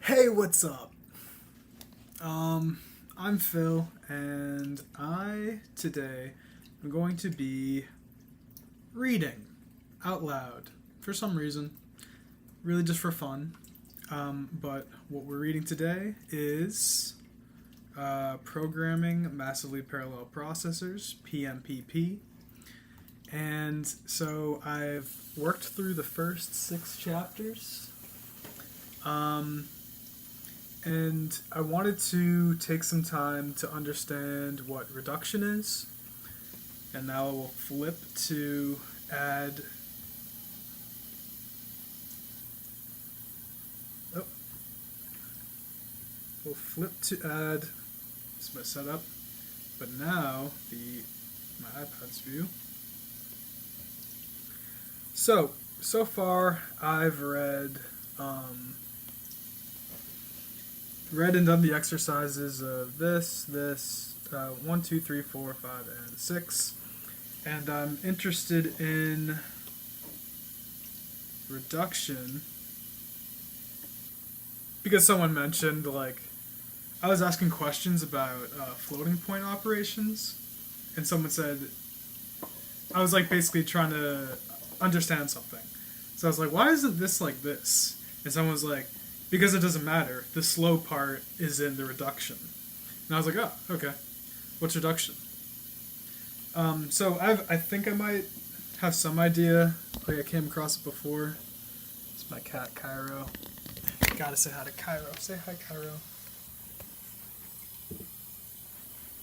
Hey, what's up? I'm Phil, and I today am going to be reading out loud for some reason, really just for fun. But what we're reading today is Programming Massively Parallel Processors, PMPP. And so I've worked through the first 6 chapters. And I wanted to take some time to understand what reduction is. And now we'll flip to add. Oh. We'll flip to add. This is my setup. But now my iPad's view. So far I've read and done the exercises of this, 1, 2, 3, 4, 5, and 6. And I'm interested in reduction because someone mentioned, I was asking questions about floating point operations, and someone said, I was basically trying to understand something. So I was like, why isn't this like this? And someone was like, because it doesn't matter. The slow part is in the reduction. And I was like, oh, okay. What's reduction? So I think I might have some idea. I came across it before. It's my cat, Cairo. Gotta say hi to Cairo. Say hi, Cairo.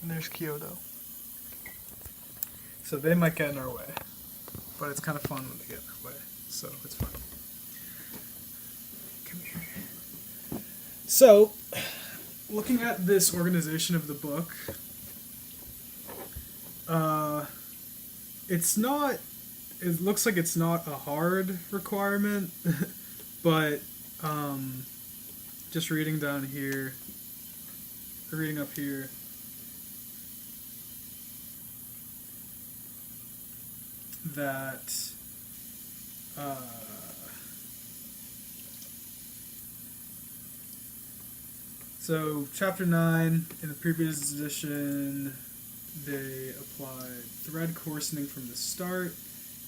And there's Kyoto. So they might get in our way. But it's kind of fun when they get in our way. So it's fun. Come here. So, looking at this organization of the book, it looks like it's not a hard requirement, but just reading up here, that so chapter 9, in the previous edition, they applied thread coarsening from the start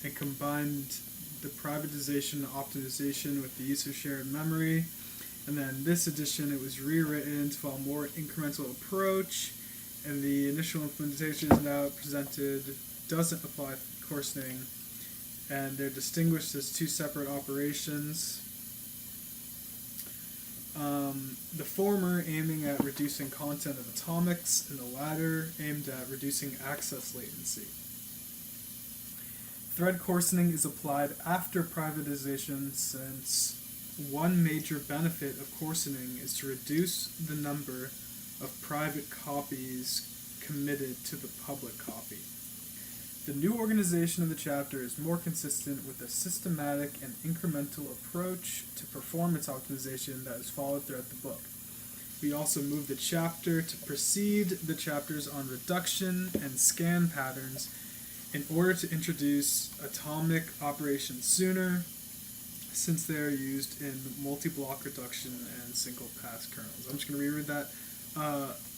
and combined the privatization and optimization with the use of shared memory. And then this edition, it was rewritten to follow a more incremental approach, and the initial implementation is now presented doesn't apply coarsening, and they're distinguished as two separate operations. The former aiming at reducing content of atomics, and the latter aimed at reducing access latency. Thread coarsening is applied after privatization, since one major benefit of coarsening is to reduce the number of private copies committed to the public copy. The new organization of the chapter is more consistent with a systematic and incremental approach to performance optimization that is followed throughout the book. We also moved the chapter to precede the chapters on reduction and scan patterns in order to introduce atomic operations sooner, since they are used in multi-block reduction and single-pass kernels. I'm just going to reread that.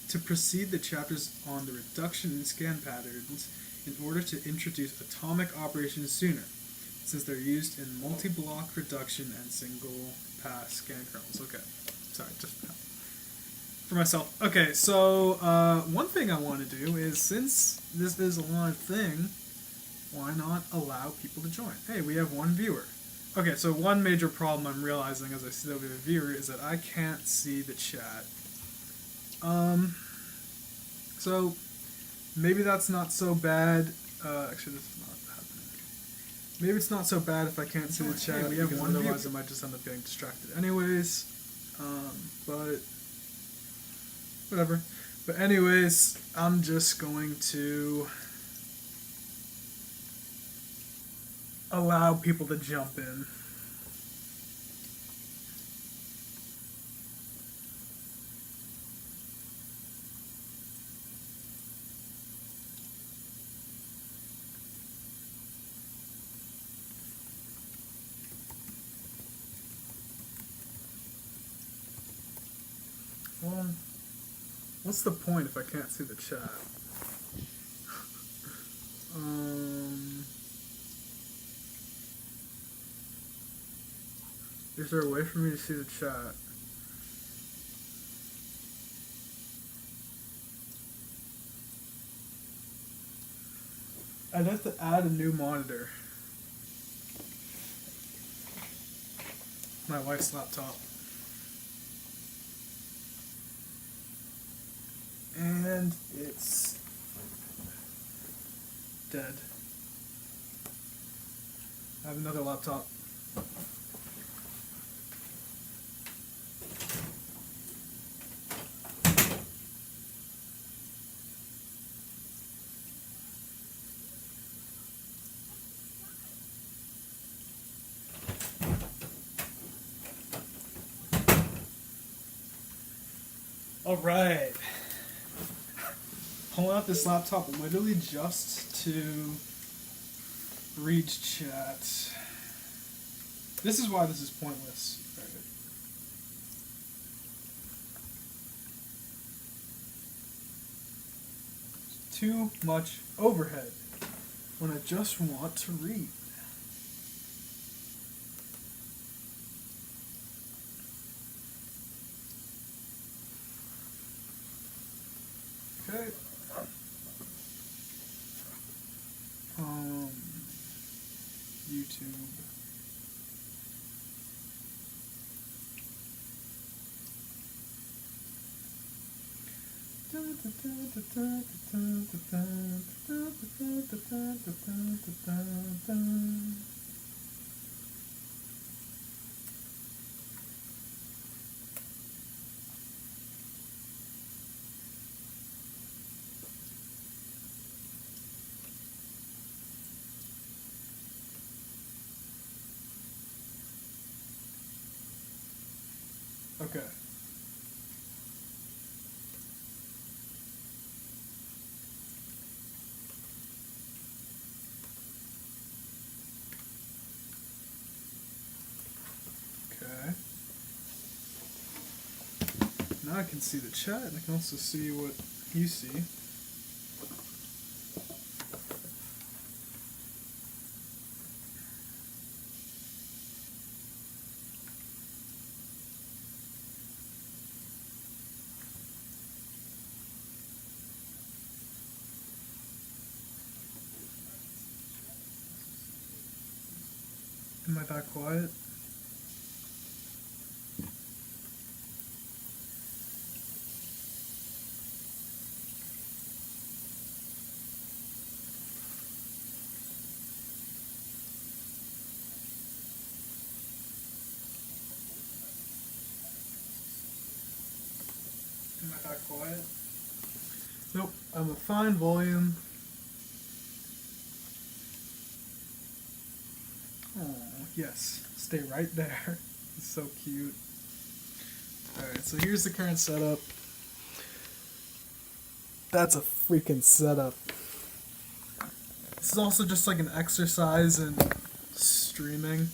To precede the chapters on the reduction and scan patterns in order to introduce atomic operations sooner, since they're used in multi-block reduction and single-pass scan kernels. Okay, sorry, just for myself. Okay, so one thing I want to do is, since this is a live thing, why not allow people to join? Hey, we have one viewer. Okay, so one major problem I'm realizing as I see that we have a viewer is that I can't see the chat. So maybe that's not so bad. Actually, this is not happening. Maybe it's not so bad if I can't see the chat. Hey, we have one otherwise viewer. I might just end up getting distracted anyways. But whatever. But anyways, I'm just going to allow people to jump in. Well, what's the point if I can't see the chat? Is there a way for me to see the chat? I'd have to add a new monitor. My wife's laptop. And it's dead. I have another laptop. Alright. Pulling out this laptop literally just to read chat. This is why this is pointless. Right. Too much overhead when I just want to read. Okay. YouTube. Okay. Okay. Now I can see the chat, and I can also see what you see. Am I that quiet? Am I that quiet? Nope, I'm a fine volume. Oh, yes. Stay right there. It's so cute. Alright, so here's the current setup. That's a freaking setup. This is also just like an exercise in streaming.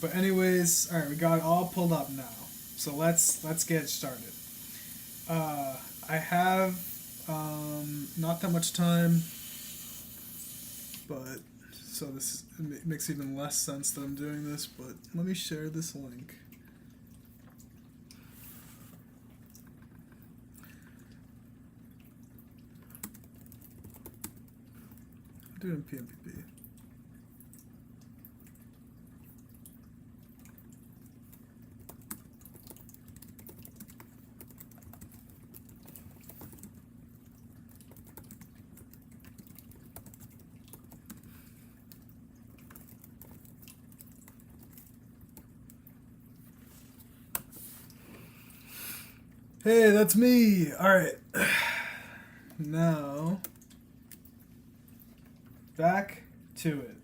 But anyways, alright, we got it all pulled up now. So let's get started. I have not that much time, but so this makes even less sense that I'm doing this, but let me share this link. I'll do it in PMPP. Hey, that's me! Alright. Now, back to it.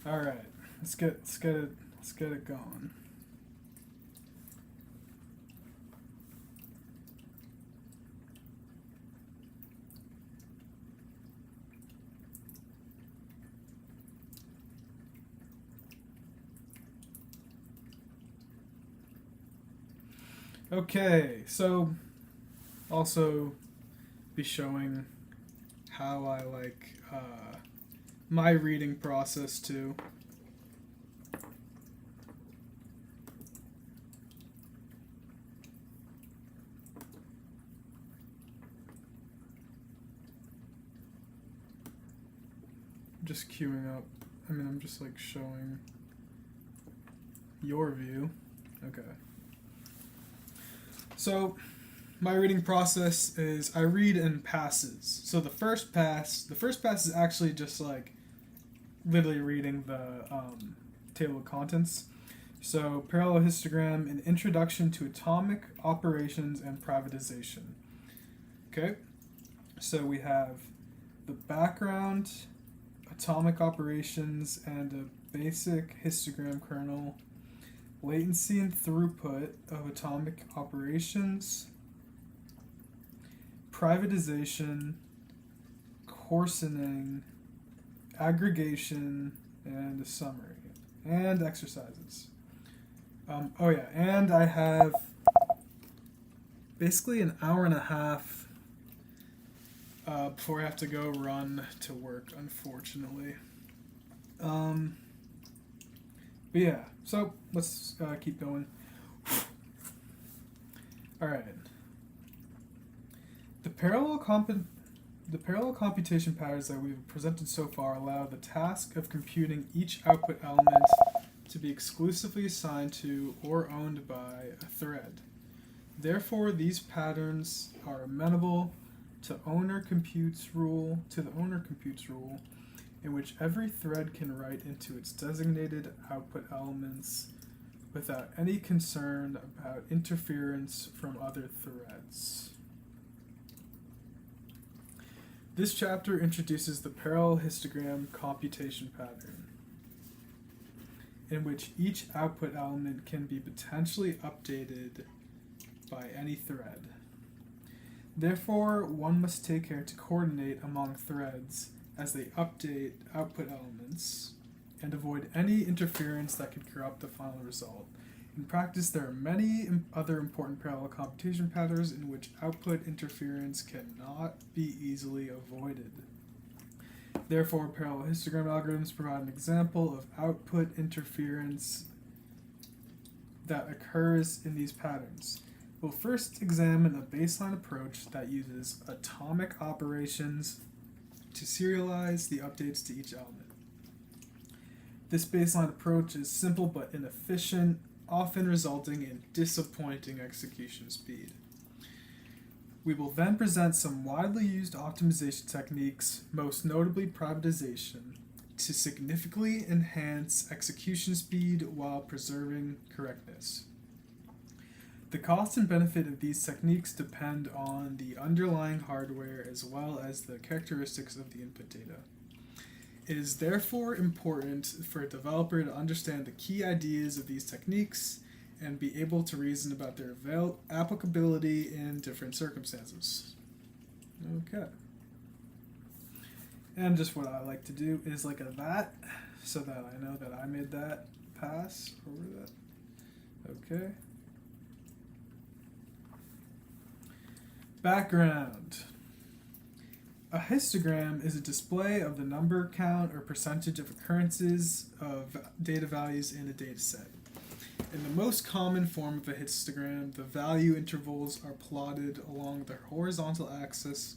Alright, let's get it going. Okay, so also be showing how I like my reading process too. Just queuing up. I'm just like showing your view. Okay. So, my reading process is I read in passes. So the first pass is actually just like literally reading the table of contents. So parallel histogram, an introduction to atomic operations and privatization. Okay, so we have the background, atomic operations, and a basic histogram kernel, latency and throughput of atomic operations, privatization, coarsening, aggregation, and a summary, and exercises. And I have basically an hour and a half before I have to go run to work, unfortunately. But yeah, so let's keep going. Alright. The parallel computation patterns that we've presented so far allow the task of computing each output element to be exclusively assigned to or owned by a thread. Therefore, these patterns are amenable to the owner computes rule, in which every thread can write into its designated output elements without any concern about interference from other threads. This chapter introduces the parallel histogram computation pattern, in which each output element can be potentially updated by any thread. Therefore, one must take care to coordinate among threads as they update output elements and avoid any interference that could corrupt the final result. In practice, there are many other important parallel computation patterns in which output interference cannot be easily avoided. Therefore, parallel histogram algorithms provide an example of output interference that occurs in these patterns. We'll first examine a baseline approach that uses atomic operations to serialize the updates to each element. This baseline approach is simple but inefficient, often resulting in disappointing execution speed. We will then present some widely used optimization techniques, most notably privatization, to significantly enhance execution speed while preserving correctness. The cost and benefit of these techniques depend on the underlying hardware as well as the characteristics of the input data. It is therefore important for a developer to understand the key ideas of these techniques and be able to reason about their applicability in different circumstances. Okay. And just what I like to do is like a that, so that I know that I made that pass over that. Okay. Background. A histogram is a display of the number, count, or percentage of occurrences of data values in a dataset. In the most common form of a histogram, the value intervals are plotted along the horizontal axis,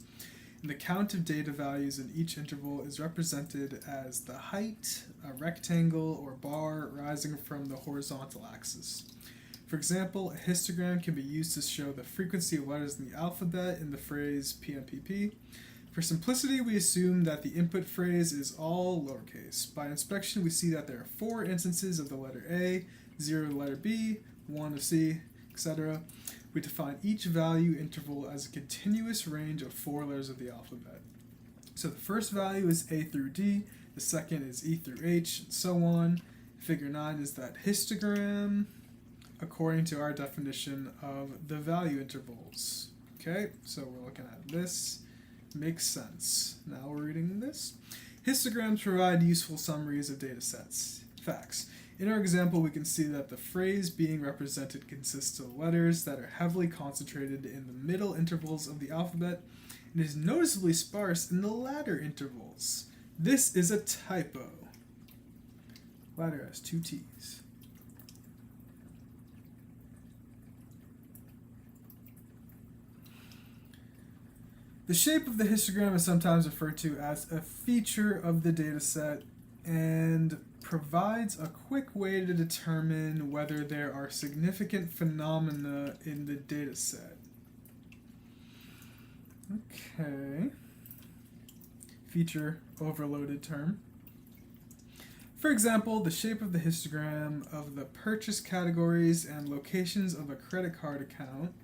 and the count of data values in each interval is represented as the height, a rectangle or bar rising from the horizontal axis. For example, a histogram can be used to show the frequency of letters in the alphabet in the phrase PMPP. For simplicity, we assume that the input phrase is all lowercase. By inspection, we see that there are 4 instances of the letter A, 0 of the letter B, 1 of C, etc. We define each value interval as a continuous range of 4 letters of the alphabet. So the first value is A through D, the second is E through H, and so on. Figure 9 is that histogram according to our definition of the value intervals. Okay, so we're looking at this. Makes sense. Now we're reading this. Histograms provide useful summaries of data sets. Facts. In our example, we can see that the phrase being represented consists of letters that are heavily concentrated in the middle intervals of the alphabet and is noticeably sparse in the latter intervals. This is a typo. Latter has 2 T's. The shape of the histogram is sometimes referred to as a feature of the dataset and provides a quick way to determine whether there are significant phenomena in the dataset. Okay. Feature overloaded term. For example, the shape of the histogram of the purchase categories and locations of a credit card account.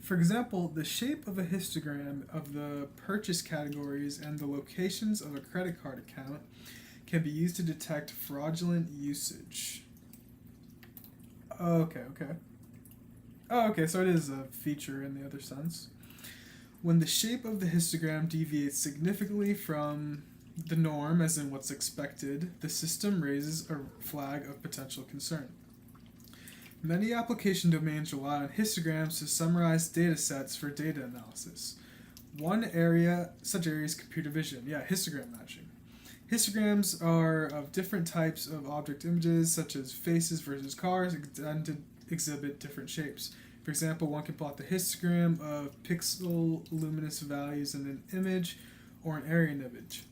For example, the shape of a histogram of the purchase categories and the locations of a credit card account can be used to detect fraudulent usage. Okay. Oh, okay, so it is a feature in the other sense. When the shape of the histogram deviates significantly from the norm, as in what's expected, the system raises a flag of potential concern. Many application domains rely on histograms to summarize data sets for data analysis. Such area is computer vision. Histogram matching. Histograms are of different types of object images, such as faces versus cars, and to exhibit different shapes. For example, one can plot the histogram of pixel luminous values in an image or an area image.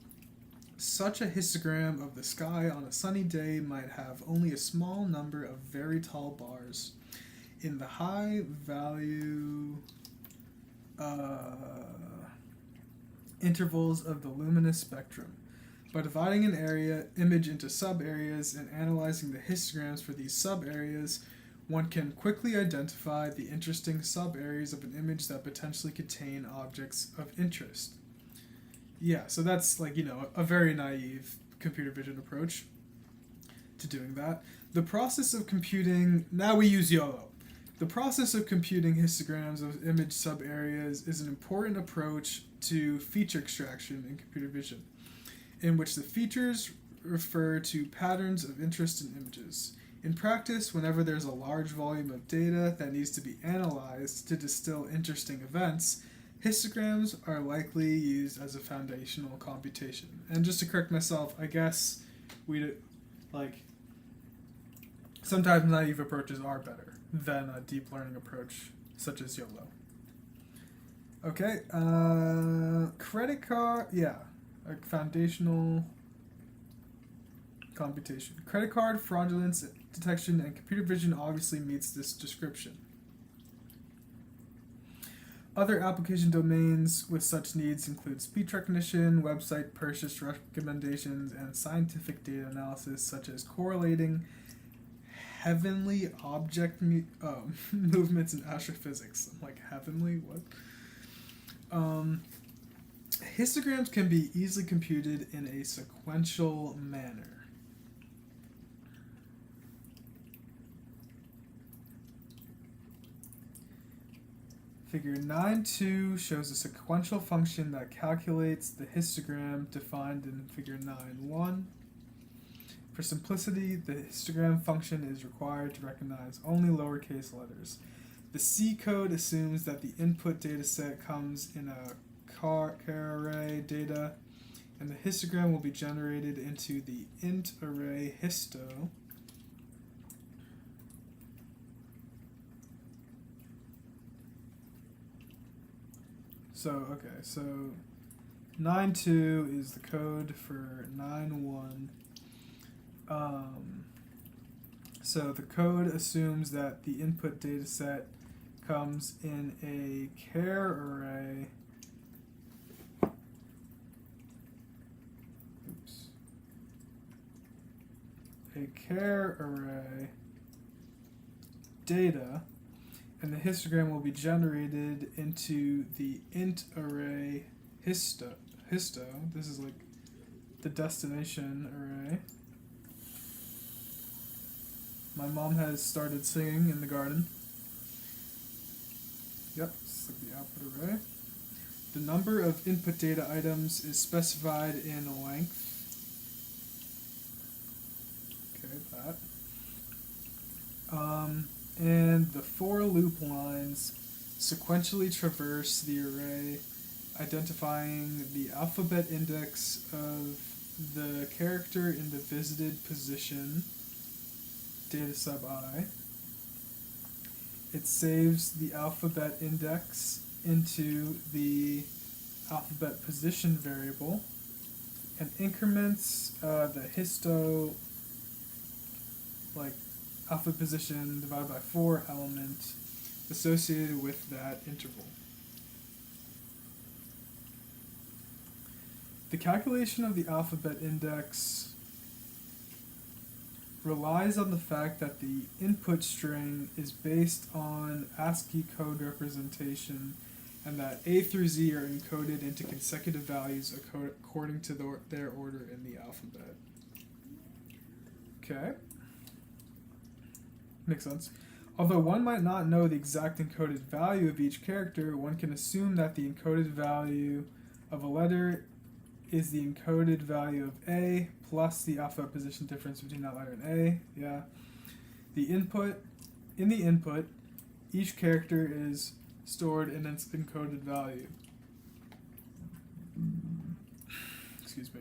Such a histogram of the sky on a sunny day might have only a small number of very tall bars in the high value intervals of the luminous spectrum. By dividing an image into sub-areas and analyzing the histograms for these sub-areas, one can quickly identify the interesting sub-areas of an image that potentially contain objects of interest. Yeah, so that's a very naive computer vision approach to doing that. The process of computing, now we use YOLO. The process of computing histograms of image sub-areas is an important approach to feature extraction in computer vision, in which the features refer to patterns of interest in images. In practice, whenever there's a large volume of data that needs to be analyzed to distill interesting events, histograms are likely used as a foundational computation. And just to correct myself, I guess sometimes naive approaches are better than a deep learning approach such as YOLO. Okay, credit card, foundational computation. Credit card fraudulence detection and computer vision obviously meets this description. Other application domains with such needs include speech recognition, website purchase recommendations, and scientific data analysis, such as correlating heavenly object movements in astrophysics. I'm like, heavenly? What? Histograms can be easily computed in a sequential manner. Figure 9.2 shows a sequential function that calculates the histogram defined in figure 9.1. For simplicity, the histogram function is required to recognize only lowercase letters. The C code assumes that the input dataset comes in a char array data, and the histogram will be generated into the int array histo. So 9.2 is the code for 9.1. So the code assumes that the input data set comes in a char array. A char array data, and the histogram will be generated into the int array histo. This is like the destination array. My mom has started singing in the garden. Yep, this is like the output array. The number of input data items is specified in length. that. And the for loop lines sequentially traverse the array, identifying the alphabet index of the character in the visited position, data sub I. It saves the alphabet index into the alphabet position variable and increments the histo, like alphabet position divided by 4 element associated with that interval. The calculation of the alphabet index relies on the fact that the input string is based on ASCII code representation and that A through Z are encoded into consecutive values according to their order in the alphabet. Okay. Makes sense. Although one might not know the exact encoded value of each character, one can assume that the encoded value of a letter is the encoded value of A plus the alphabet position difference between that letter and A. Yeah. In the input, each character is stored in its encoded value. Excuse me.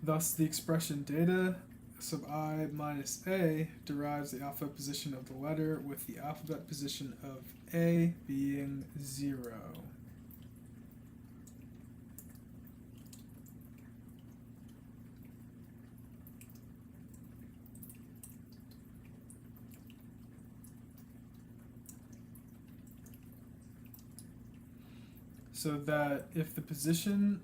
Thus, the expression data sub I minus A derives the alphabet position of the letter with the alphabet position of A being 0. So that if the position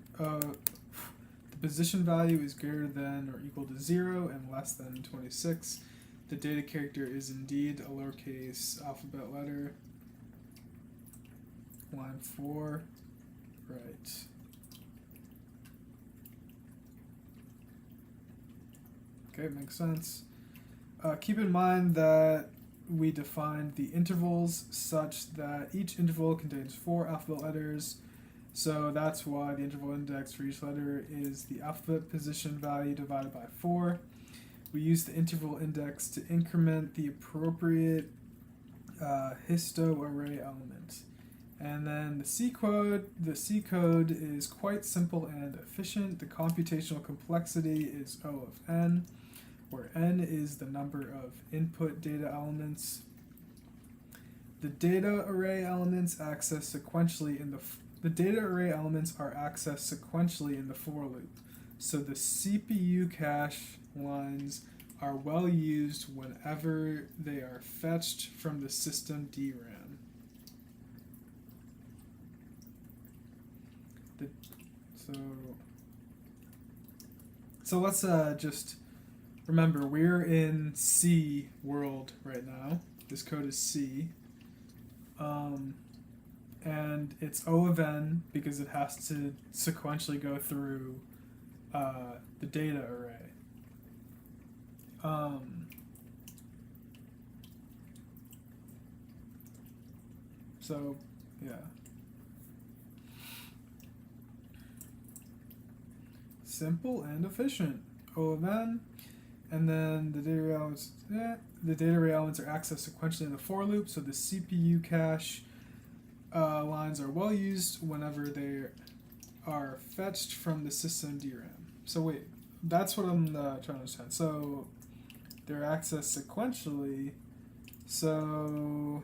value is greater than or equal to 0 and less than 26, the data character is indeed a lowercase alphabet letter. Line 4, right. Okay, makes sense. Keep in mind that we defined the intervals such that each interval contains 4 alphabet letters. So that's why the interval index for each letter is the alphabet position value divided by 4. We use the interval index to increment the appropriate histo array element. And then the C code is quite simple and efficient. The computational complexity is O of n, where n is the number of input data elements. The data array elements are accessed sequentially in the for loop. So the CPU cache lines are well used whenever they are fetched from the system DRAM. So let's just remember, we're in C world right now. This code is C. And it's O of n because it has to sequentially go through the data array. So, yeah. Simple and efficient. O of n. And then the data array elements are accessed sequentially in the for loop, so the CPU cache lines are well used whenever they are fetched from the system DRAM. So wait, that's what I'm trying to understand. So they're accessed sequentially, so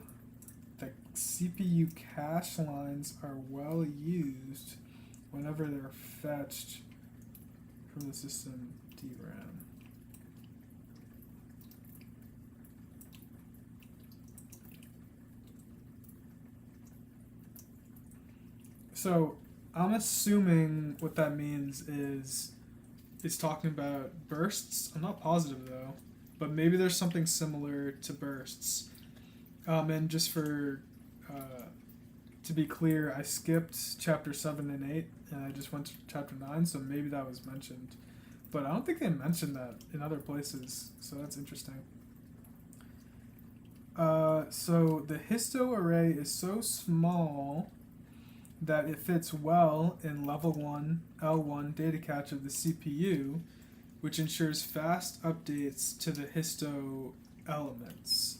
the CPU cache lines are well used whenever they're fetched from the system DRAM. So I'm assuming what that means is it's talking about bursts. I'm not positive though, but maybe there's something similar to bursts. And just for to be clear, I skipped chapter 7 and 8, and I just went to chapter 9, so maybe that was mentioned. But I don't think they mentioned that in other places, so that's interesting. So the histo array is so small that it fits well in level 1 L1 data cache of the CPU, which ensures fast updates to the histo elements.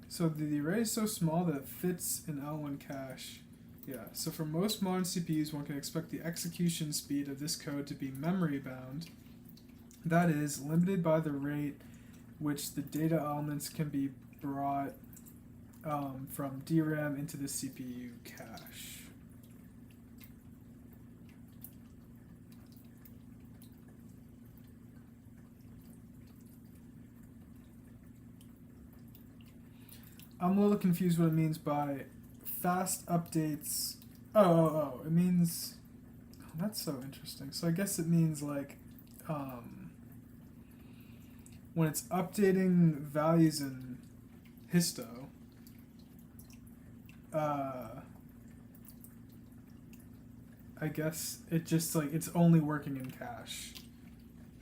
So the array is so small that it fits in L1 cache. Yeah, so for most modern CPUs, one can expect the execution speed of this code to be memory bound. That is, limited by the rate which the data elements can be brought from DRAM into the CPU cache. I'm a little confused what it means by fast updates. It means... Oh, that's so interesting. So I guess it means like when it's updating values in histo, I guess it just like it's only working in cache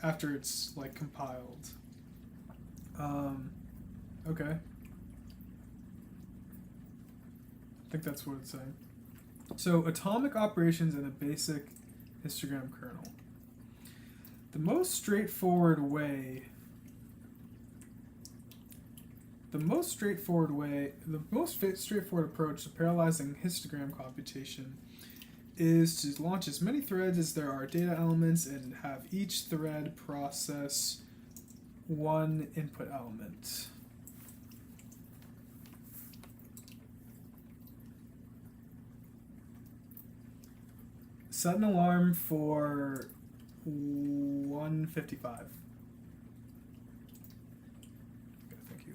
after it's like compiled. Okay. I think that's what it's saying. So atomic operations in a basic histogram kernel. The most straightforward approach to parallelizing histogram computation is to launch as many threads as there are data elements and have each thread process one input element. Set an alarm for 1:55. Okay, thank you.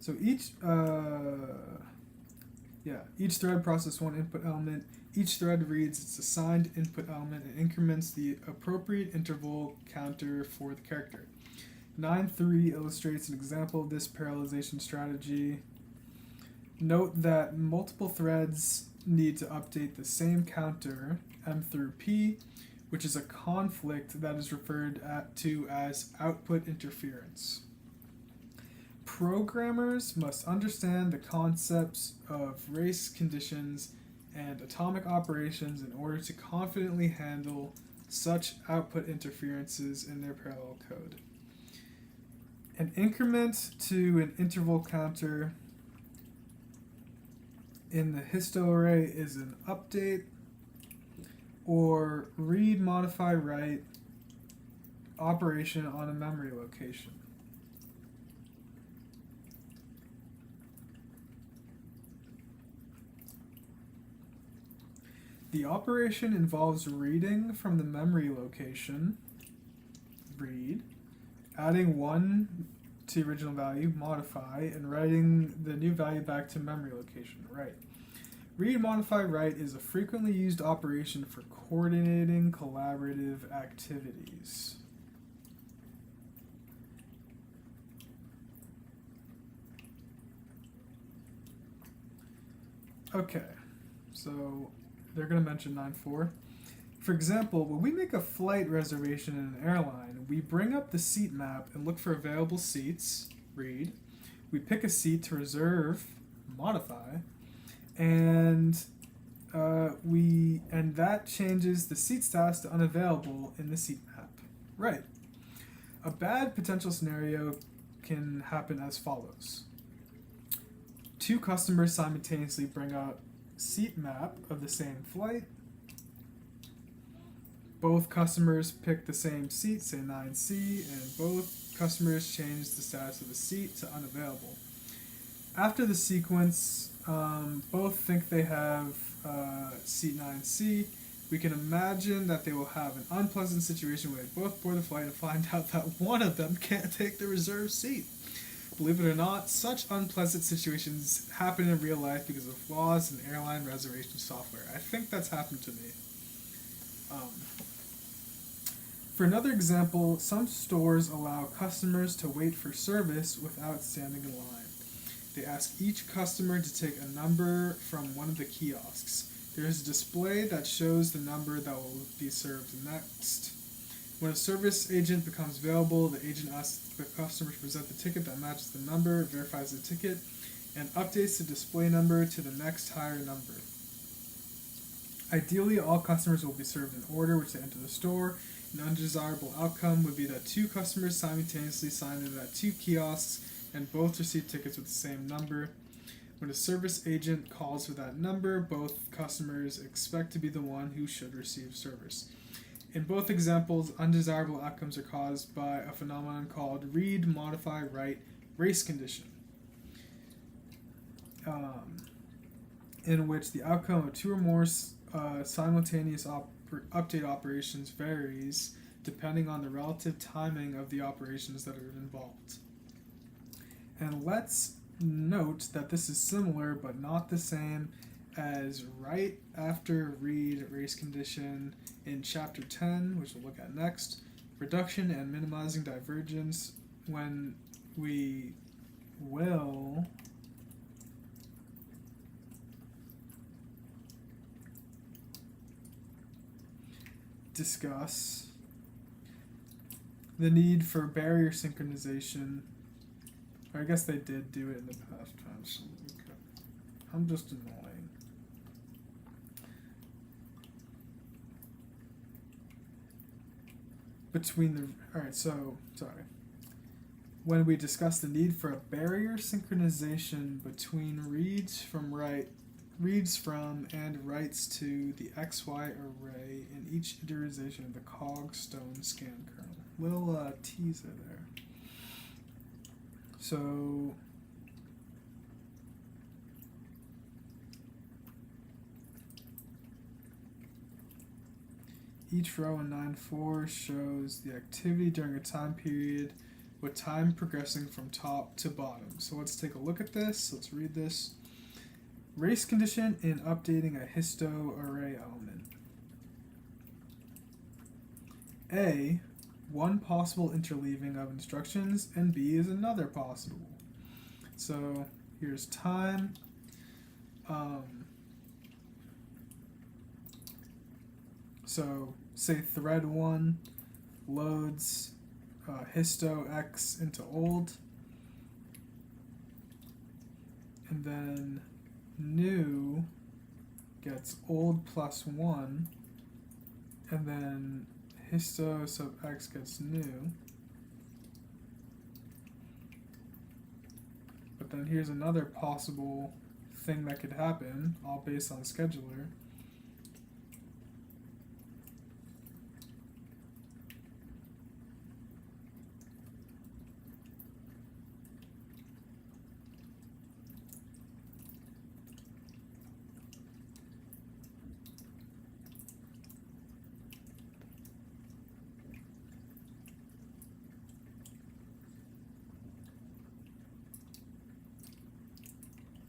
So each thread processes one input element. Each thread reads its assigned input element and increments the appropriate interval counter for the character. 9.3 illustrates an example of this parallelization strategy. Note that multiple threads need to update the same counter, M through P, which is a conflict that is referred to as output interference. Programmers must understand the concepts of race conditions and atomic operations in order to confidently handle such output interferences in their parallel code. An increment to an interval counter in the histo array is an update or read, modify, write operation on a memory location. The operation involves reading from the memory location, read, adding 1 to the original value, modify, and writing the new value back to memory location, write. Read, modify, write is a frequently used operation for coordinating collaborative activities. Okay, so they're going to mention 9.4. For example, when we make a flight reservation in an airline, we bring up the seat map and look for available seats, read. We pick a seat to reserve, modify, and that changes the seat status to unavailable in the seat map. Right. A bad potential scenario can happen as follows. 2 customers simultaneously bring up seat map of the same flight. Both customers pick the same seat, say 9C, and both customers change the status of the seat to unavailable. After the sequence, both think they have seat 9C. We can imagine that they will have an unpleasant situation where they both board the flight and find out that one of them can't take the reserved seat. Believe it or not, such unpleasant situations happen in real life because of flaws in airline reservation software. I think that's happened to me. For another example, some stores allow customers to wait for service without standing in line. They ask each customer to take a number from one of the kiosks. There is a display that shows the number that will be served next. When a service agent becomes available, the agent asks the customer to present the ticket that matches the number, verifies the ticket, and updates the display number to the next higher number. Ideally, all customers will be served an order which they enter the store. An undesirable outcome would be that two customers simultaneously sign in at two kiosks and both receive tickets with the same number. When a service agent calls for that number, both customers expect to be the one who should receive service. In both examples, undesirable outcomes are caused by a phenomenon called read, modify, write race condition, in which the outcome of two or more simultaneous update operations varies depending on the relative timing of the operations that are involved. And let's note that this is similar but not the same as right after read race condition in chapter 10, which we'll look at next, reduction and minimizing divergence, when we will discuss the need for barrier synchronization. I guess they did do it in the past times. Okay. I'm just annoying. Alright, so, sorry. When we discuss the need for a barrier synchronization between reads from and writes to the XY array in each iteration of the cog-stone scan kernel. Little teaser there. So each row in 9.4 shows the activity during a time period with time progressing from top to bottom. So let's take a look at this. Let's read this. Race condition in updating a histo array element. A, one possible interleaving of instructions, and B is another possible. So here's time. So say thread 1 loads histo x into old, and then new gets old plus 1, and then histo sub x gets new. But then here's another possible thing that could happen, all based on scheduler.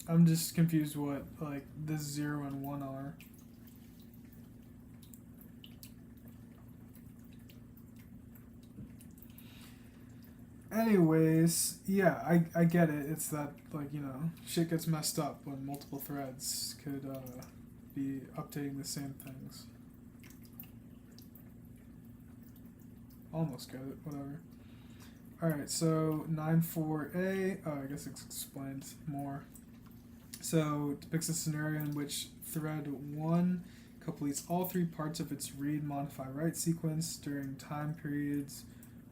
I'm just confused what like this 0 and 1 are. Anyways, yeah, I get it. It's that, like, you know, shit gets messed up when multiple threads could be updating the same things. Almost get it, whatever. Alright, so 9.4a, I guess it explains more. So it depicts a scenario in which thread 1 completes all three parts of its read, modify, write sequence during time periods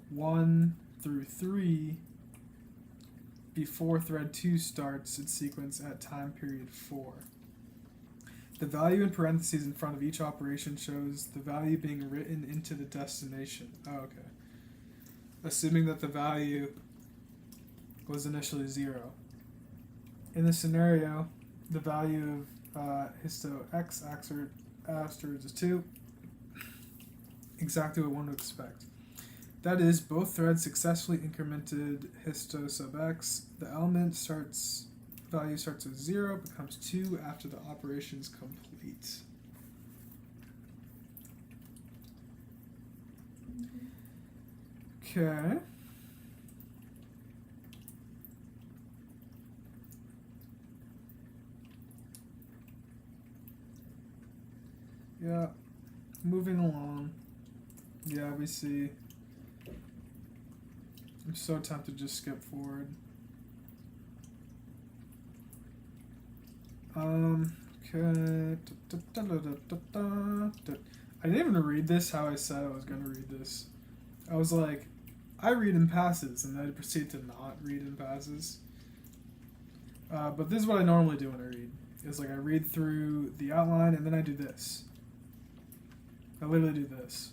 1 through 3 before thread 2 starts its sequence at time period 4. The value in parentheses in front of each operation shows the value being written into the destination. Oh, okay. Assuming that the value was initially 0. In this scenario, the value of histo x asterisk is 2. Exactly what one would expect. That is, both threads successfully incremented histo sub x. The element value starts with 0, becomes 2 after the operation is complete. Okay. Yeah, moving along. Yeah, we see. I'm so tempted to just skip forward. Okay. I didn't even read this how I said I was going to read this. I was like, I read in passes, and then I proceed to not read in passes. But this is what I normally do when I read. It's like I read through the outline, and then I do this. I literally do this.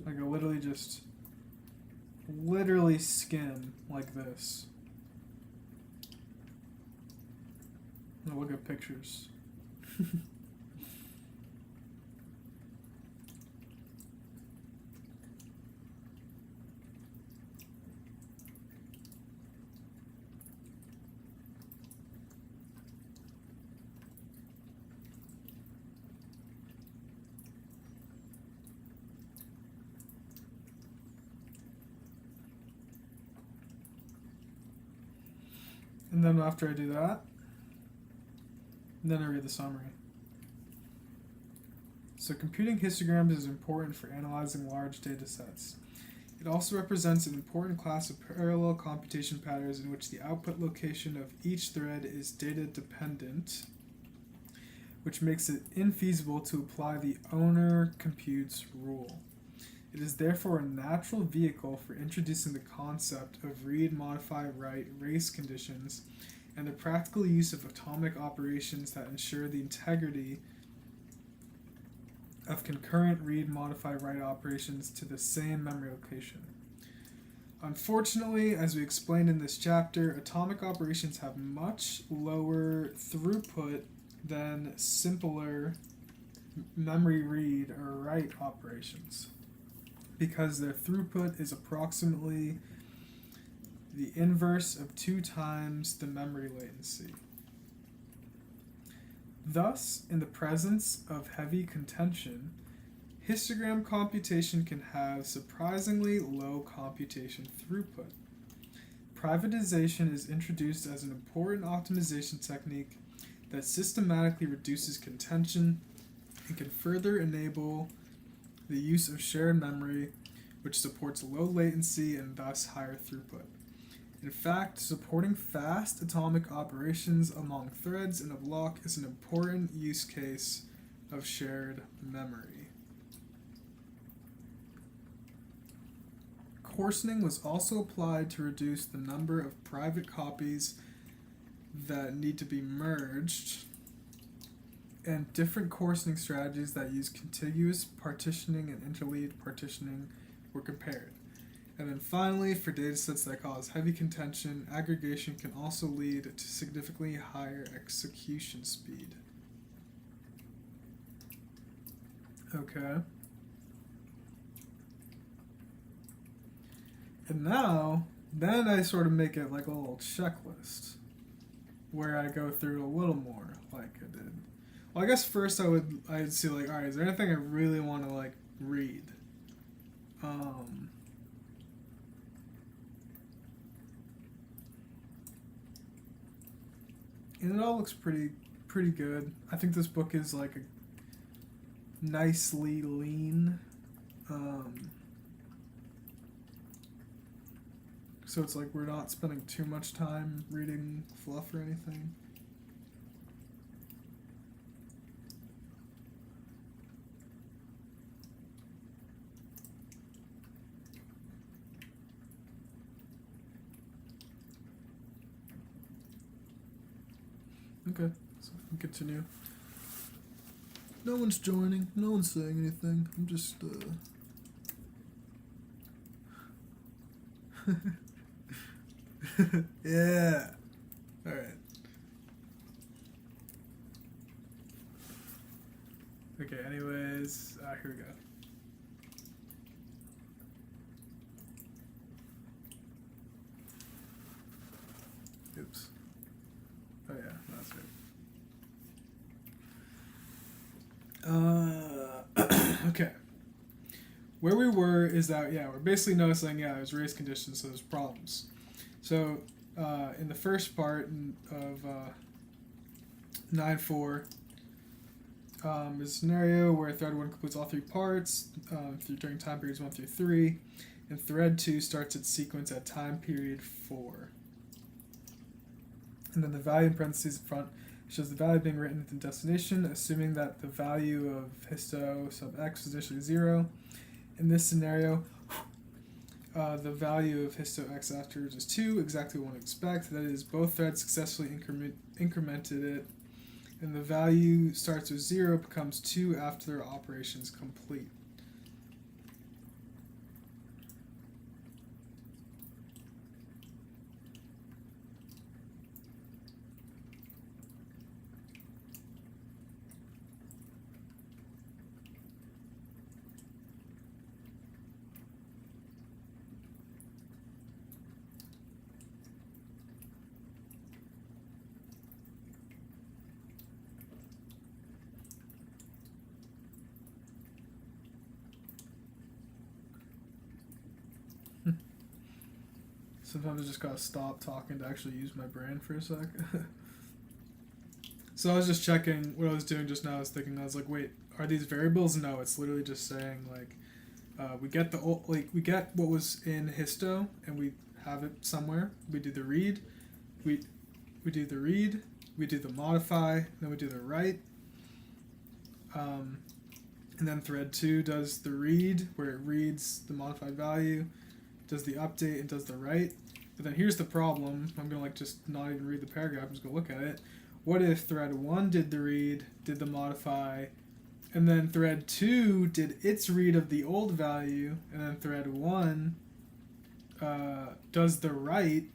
Like I literally skim like this. Now look at pictures. And then after I do that, then I read the summary. So computing histograms is important for analyzing large data sets. It also represents an important class of parallel computation patterns in which the output location of each thread is data dependent, which makes it infeasible to apply the owner computes rule. It is therefore a natural vehicle for introducing the concept of read, modify, write race conditions and the practical use of atomic operations that ensure the integrity of concurrent read, modify, write operations to the same memory location. Unfortunately, as we explained in this chapter, atomic operations have much lower throughput than simpler memory read or write operations, because their throughput is approximately the inverse of 2 times the memory latency. Thus, in the presence of heavy contention, histogram computation can have surprisingly low computation throughput. Privatization is introduced as an important optimization technique that systematically reduces contention and can further enable the use of shared memory, which supports low latency and thus higher throughput. In fact, supporting fast atomic operations among threads in a block is an important use case of shared memory. Coarsening was also applied to reduce the number of private copies that need to be merged, and different coarsening strategies that use contiguous partitioning and interleaved partitioning were compared. And then finally, for datasets that cause heavy contention, aggregation can also lead to significantly higher execution speed. Okay. And now, then I sort of make it like a little checklist where I go through a little more like I did. Well, I guess first I'd see like, all right, is there anything I really want to like read? And it all looks pretty good. I think this book is like a nicely lean. So it's like we're not spending too much time reading fluff or anything. Okay, so we can continue. No one's joining. No one's saying anything. I'm just, yeah. Alright. Okay, anyways, here we go. Oops. Oh yeah, that's right. Okay. where we were is that, we're basically noticing, there's race conditions, so there's problems. So in the first part of 9.4, is a scenario where thread 1 completes all 3 parts during time periods 1 through 3, and thread 2 starts its sequence at time period 4. And then the value in parentheses in front shows the value being written at the destination, assuming that the value of histo sub x is initially 0. In this scenario, the value of histo x afterwards is 2, exactly what one would expect. That is, both threads successfully incremented it, and the value starts with 0, becomes 2 after their operation is complete. Sometimes I just gotta stop talking to actually use my brain for a sec. So I was just checking what I was doing just now. I was like, wait, are these variables? No, it's literally just saying like, we get we get what was in histo and we have it somewhere. We do the read, we do the read, we do the modify, then we do the write. And then thread 2 does the read, where it reads the modified value, does the update, and does the write. But then here's the problem. I'm going to just not even read the paragraph. I'm just going to look at it. What if thread 1 did the read, did the modify, and then thread 2 did its read of the old value, and then thread 1 does the write?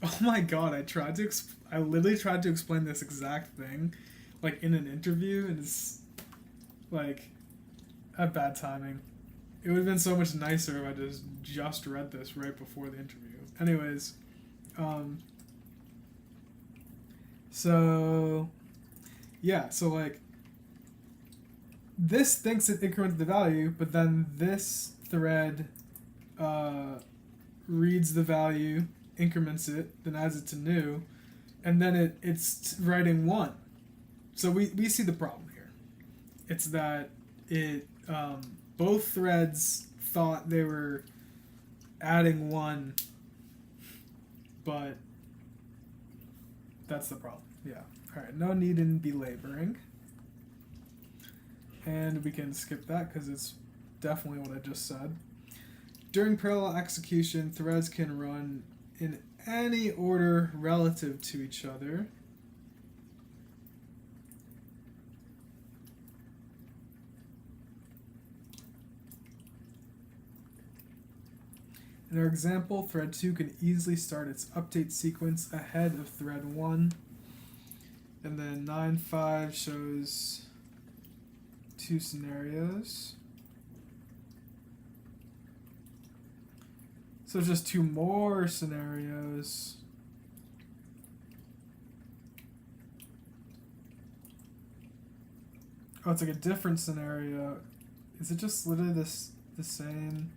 Oh my god, I literally tried to explain this exact thing like in an interview, and it's like I have bad timing. It would have been so much nicer if I just read this right before the interview. Anyways, so like this thinks it incremented the value, but then this thread reads the value, increments it, then adds it to new, and then it's writing 1. So we see the problem here. It's that it both threads thought they were adding 1, but that's the problem. Yeah. Alright, no need in belaboring. And we can skip that because it's definitely what I just said. During parallel execution, threads can run in any order relative to each other. In our example, thread 2 can easily start its update sequence ahead of thread 1. And then 9.5 shows 2 scenarios. So just 2 more scenarios. Oh, it's like a different scenario. Is it just literally the same?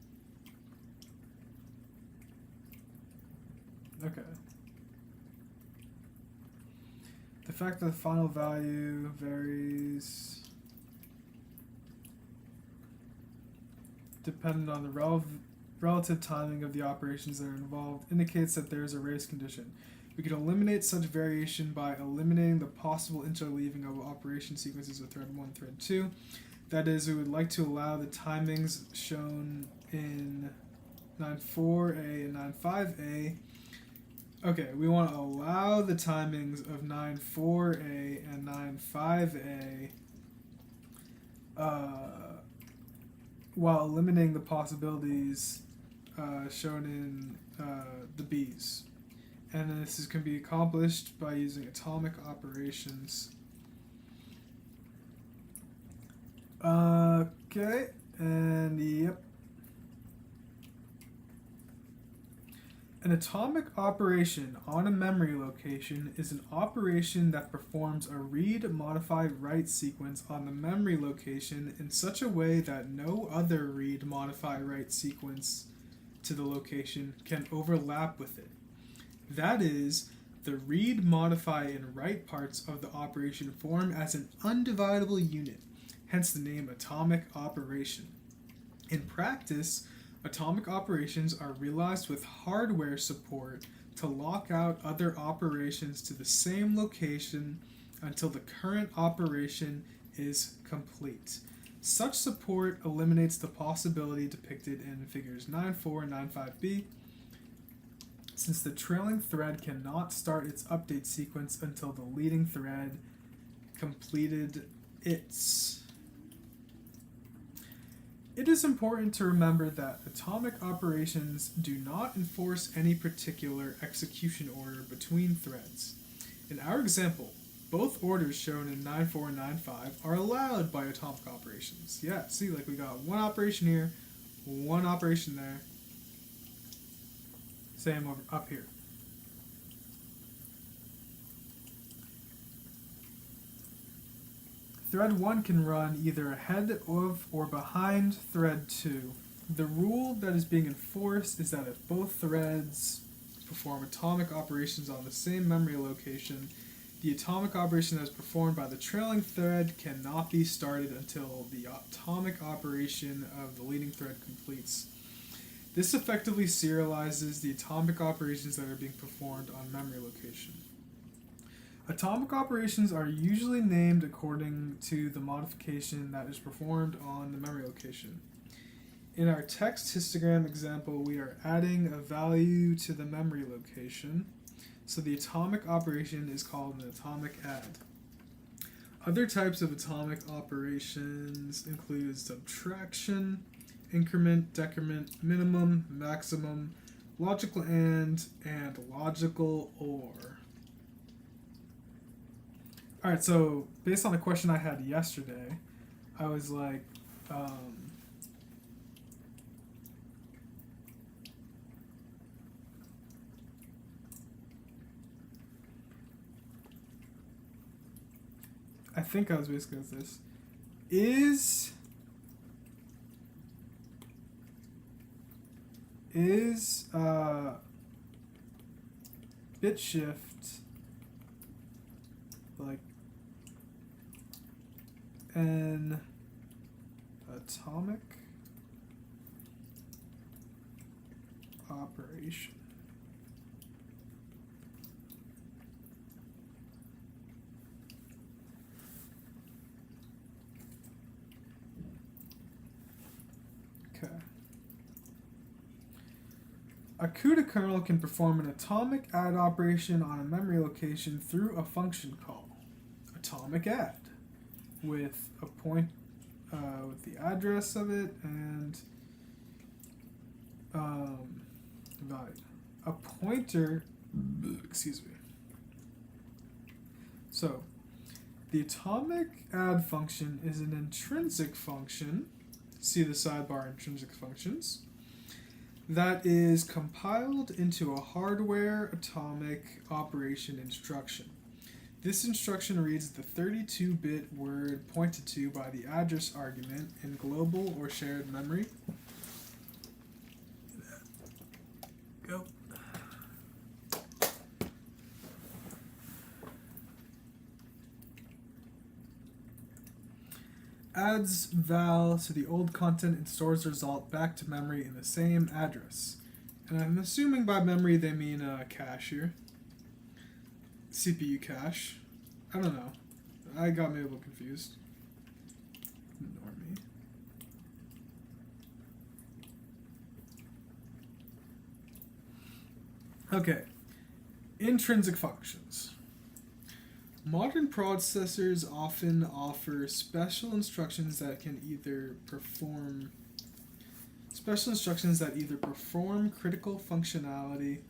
Okay. The fact that the final value varies dependent on the relative timing of the operations that are involved indicates that there is a race condition. We can eliminate such variation by eliminating the possible interleaving of operation sequences of thread 1 thread 2. That is, we would like to allow the timings shown in 9.4a and 9.5a. Okay, we want to allow the timings of 9.4a and 9.5a while eliminating the possibilities shown in the B's. And this can be accomplished by using atomic operations. Okay, and yep. An atomic operation on a memory location is an operation that performs a read, modify, write sequence on the memory location in such a way that no other read, modify, write sequence to the location can overlap with it. That is, the read, modify, and write parts of the operation form as an undividable unit, hence the name atomic operation. In practice, atomic operations are realized with hardware support to lock out other operations to the same location until the current operation is complete. Such support eliminates the possibility depicted in figures 9.4 and 9.5b, since the trailing thread cannot start its update sequence until the leading thread completed its. It is important to remember that atomic operations do not enforce any particular execution order between threads. In our example, both orders shown in 9.4 and 9.5 are allowed by atomic operations. Yeah, see, like we got one operation here, one operation there. Same over up here. Thread 1 can run either ahead of or behind thread 2. The rule that is being enforced is that if both threads perform atomic operations on the same memory location, the atomic operation that is performed by the trailing thread cannot be started until the atomic operation of the leading thread completes. This effectively serializes the atomic operations that are being performed on memory location. Atomic operations are usually named according to the modification that is performed on the memory location. In our text histogram example, we are adding a value to the memory location, so the atomic operation is called an atomic add. Other types of atomic operations include subtraction, increment, decrement, minimum, maximum, logical and logical or. Alright, so based on the question I had yesterday, I was like, I think I was basically this. Is bit shift like an atomic operation? Okay. A CUDA kernel can perform an atomic add operation on a memory location through a function call, atomic add, with a point, with the address of it and value. A pointer, excuse me. So, the atomic add function is an intrinsic function. See the sidebar intrinsic functions. That is compiled into a hardware atomic operation instruction. This instruction reads the 32-bit word pointed to by the address argument in global or shared memory. Go. Adds val to the old content and stores the result back to memory in the same address. And I'm assuming by memory they mean cache here. CPU cache. I don't know. I got me a little confused. Ignore me. Okay. Intrinsic functions. Modern processors often offer special instructions that either perform critical functionality,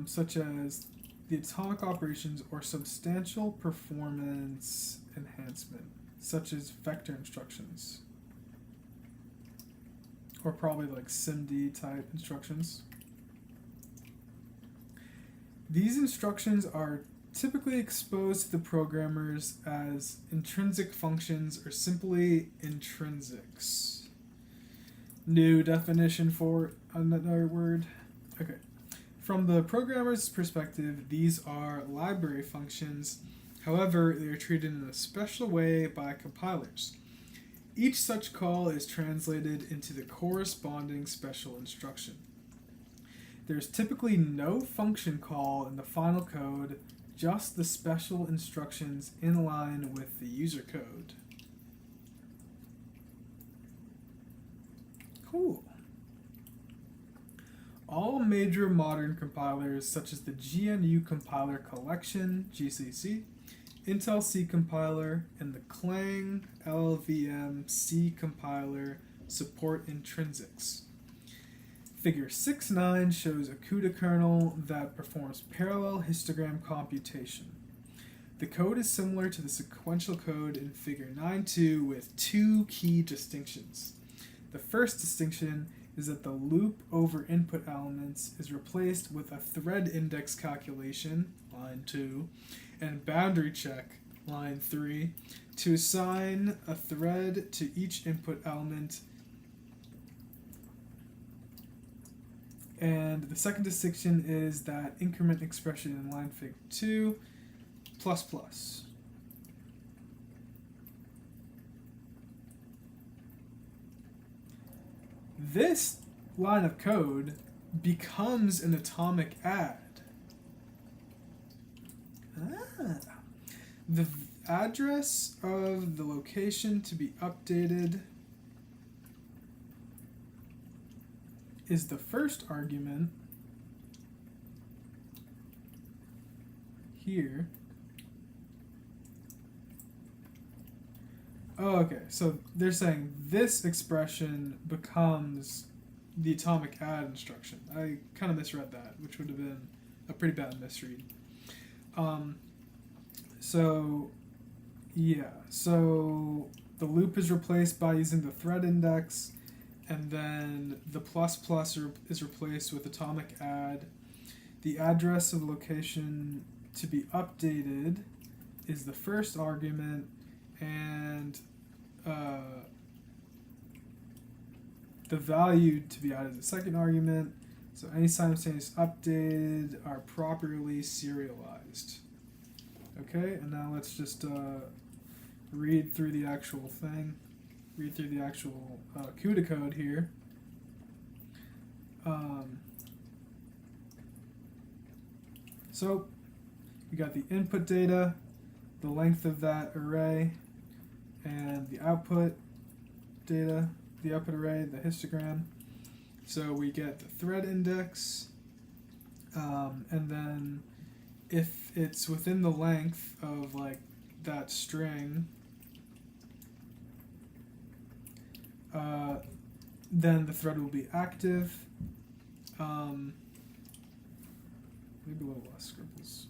such as the atomic operations, or substantial performance enhancement, such as vector instructions. or probably like SIMD type instructions. These instructions are typically exposed to the programmers as intrinsic functions or simply intrinsics. New definition for another word. Okay. From the programmer's perspective, these are library functions. However, they are treated in a special way by compilers. Each such call is translated into the corresponding special instruction. There's typically no function call in the final code, just the special instructions in line with the user code. Cool. All major modern compilers, such as the GNU Compiler Collection, GCC, Intel C Compiler, and the Clang LLVM C Compiler, support intrinsics. Figure 6.9 shows a CUDA kernel that performs parallel histogram computation. The code is similar to the sequential code in Figure 9.2 with two key distinctions. The first distinction is that the loop over input elements is replaced with a thread index calculation, line 2, and boundary check, line 3, to assign a thread to each input element. And the second distinction is that increment expression in line fig 2, plus plus. This line of code becomes an atomic add. The address of the location to be updated is the first argument here. Oh, okay, so they're saying this expression becomes the atomic add instruction. I kind of misread that, which would have been a pretty bad misread. So the loop is replaced by using the thread index, and then the plus plus is replaced with atomic add. The address of the location to be updated is the first argument, and the value to be added is the second argument. So any simultaneous updated are properly serialized. Okay, and now let's just read through the actual thing. Read through the actual CUDA code here. So we got the input data, the length of that array, and the output data, the output array, the histogram. So we get the thread index, and then if it's within the length of like that string, then the thread will be active. Maybe a little less scribbles.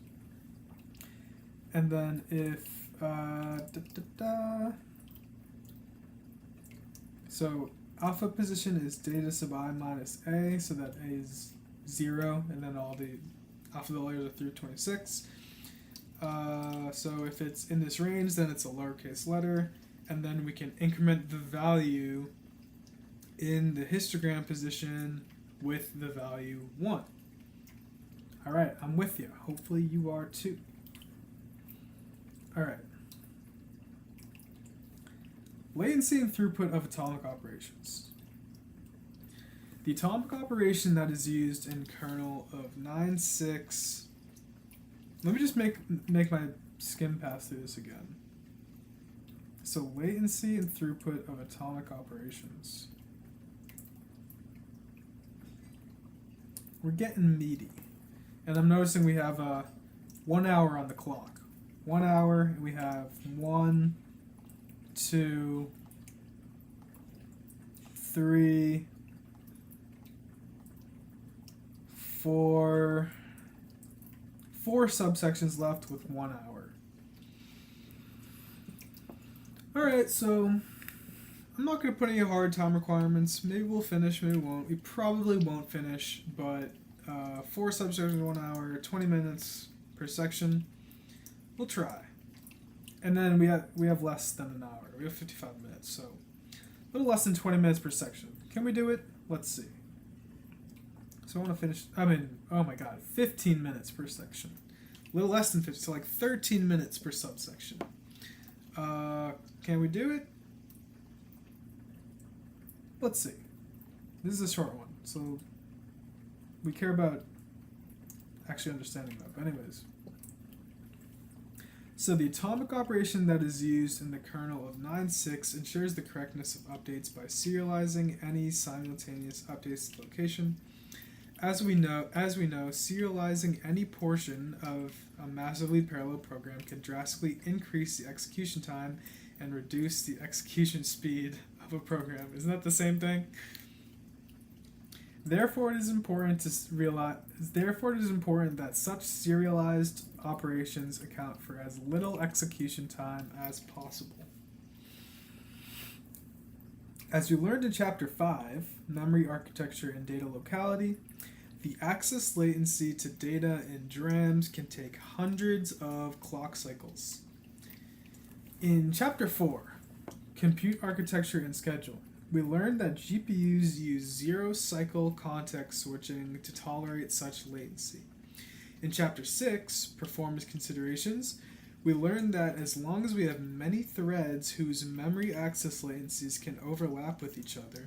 And then if so alpha position is data sub I minus a, so that a is 0, and then all the alphabet layers are through 26. So if it's in this range, then it's a lowercase letter, and then we can increment the value in the histogram position with the value 1. Alright, I'm with you. Hopefully you are too. Alright. Latency and throughput of atomic operations. The atomic operation that is used in kernel of 9.6. Let me just make my skim pass through this again. So latency and throughput of atomic operations. We're getting meaty. And I'm noticing we have 1 hour on the clock. 1 hour, and we have 1, 2, 3, 4 subsections left with 1 hour. Alright, so I'm not going to put any hard time requirements. Maybe we'll finish, maybe we won't. We probably won't finish, but 4 subsections in 1 hour, 20 minutes per section. We'll try. And then we have less than an hour. We have 55 minutes, so a little less than 20 minutes per section. Can we do it? Let's see. So I want to finish, oh my god, 15 minutes per section. A little less than 50, so like 13 minutes per subsection. Can we do it? Let's see. This is a short one, so we care about actually understanding that. But anyways. So the atomic operation that is used in the kernel of 9.6 ensures the correctness of updates by serializing any simultaneous updates to location. As we know, serializing any portion of a massively parallel program can drastically increase the execution time and reduce the execution speed of a program. Isn't that the same thing? Therefore, it is important that such serialized operations account for as little execution time as possible. As you learned in Chapter 5, Memory Architecture and Data Locality, the access latency to data in DRAMs can take hundreds of clock cycles. In Chapter 4, Compute Architecture and Schedule, we learned that GPUs use zero-cycle context switching to tolerate such latency. In Chapter 6, Performance Considerations, we learned that as long as we have many threads whose memory access latencies can overlap with each other,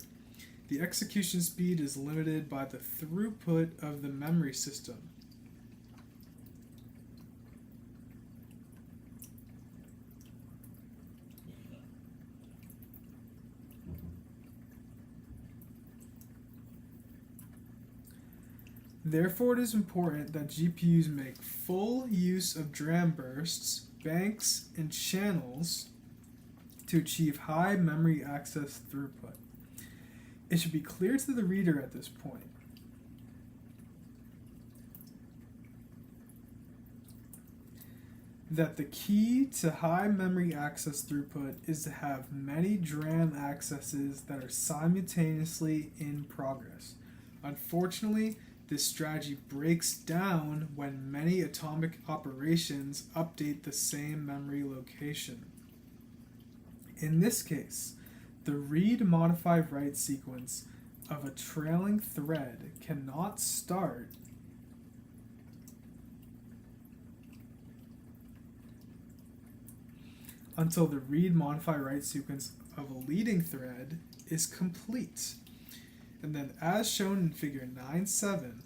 the execution speed is limited by the throughput of the memory system. Therefore, it is important that GPUs make full use of DRAM bursts, banks, and channels to achieve high memory access throughput. It should be clear to the reader at this point that the key to high memory access throughput is to have many DRAM accesses that are simultaneously in progress. Unfortunately, this strategy breaks down when many atomic operations update the same memory location. In this case, the read-modify-write sequence of a trailing thread cannot start until the read-modify-write sequence of a leading thread is complete. And then, as shown in Figure 9.7,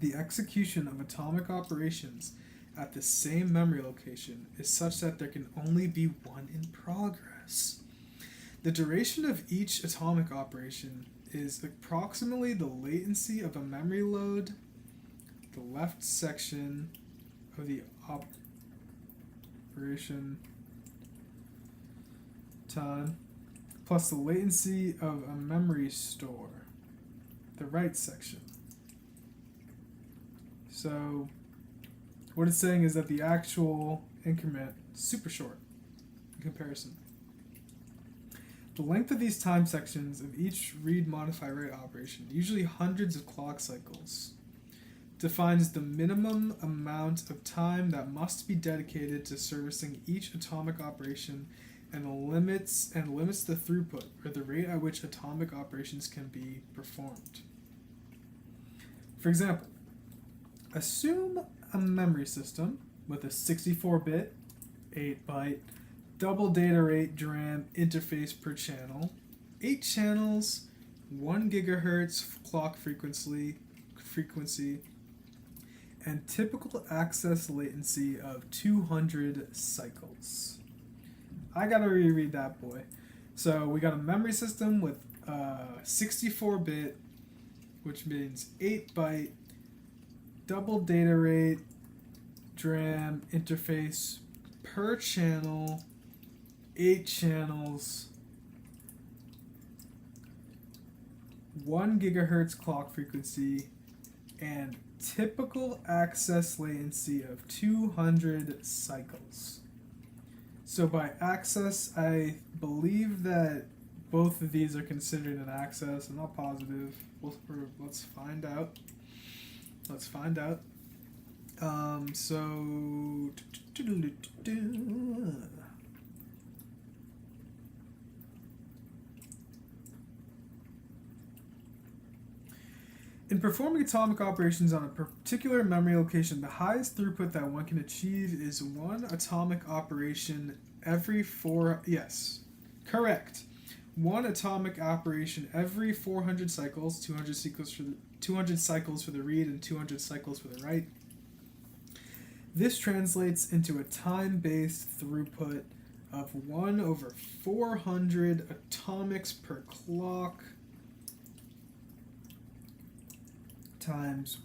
the execution of atomic operations at the same memory location is such that there can only be one in progress. The duration of each atomic operation is approximately the latency of a memory load, the left section of the operation time, plus the latency of a memory store, the right section. So what it's saying is that the actual increment is super short in comparison. The length of these time sections of each read-modify-write operation, usually hundreds of clock cycles, defines the minimum amount of time that must be dedicated to servicing each atomic operation and limits the throughput, or the rate at which atomic operations can be performed. For example, assume a memory system with a 64-bit, 8-byte, double data rate DRAM interface per channel, 8 channels, 1 gigahertz clock frequency, and typical access latency of 200 cycles. I gotta reread that boy. So we got a memory system with 64-bit, which means 8-byte, double data rate, DRAM interface per channel, 8 channels, 1 gigahertz clock frequency, and typical access latency of 200 cycles. So by access, I believe that both of these are considered an access. I'm not positive. Let's find out. Let's find out. So. In performing atomic operations on a particular memory location, the highest throughput that one can achieve is one atomic operation every four. Yes, correct. One atomic operation every 400 cycles, 200 cycles for the read and 200 cycles for the write. This translates into a time-based throughput of 1 over 400 atomics per clock times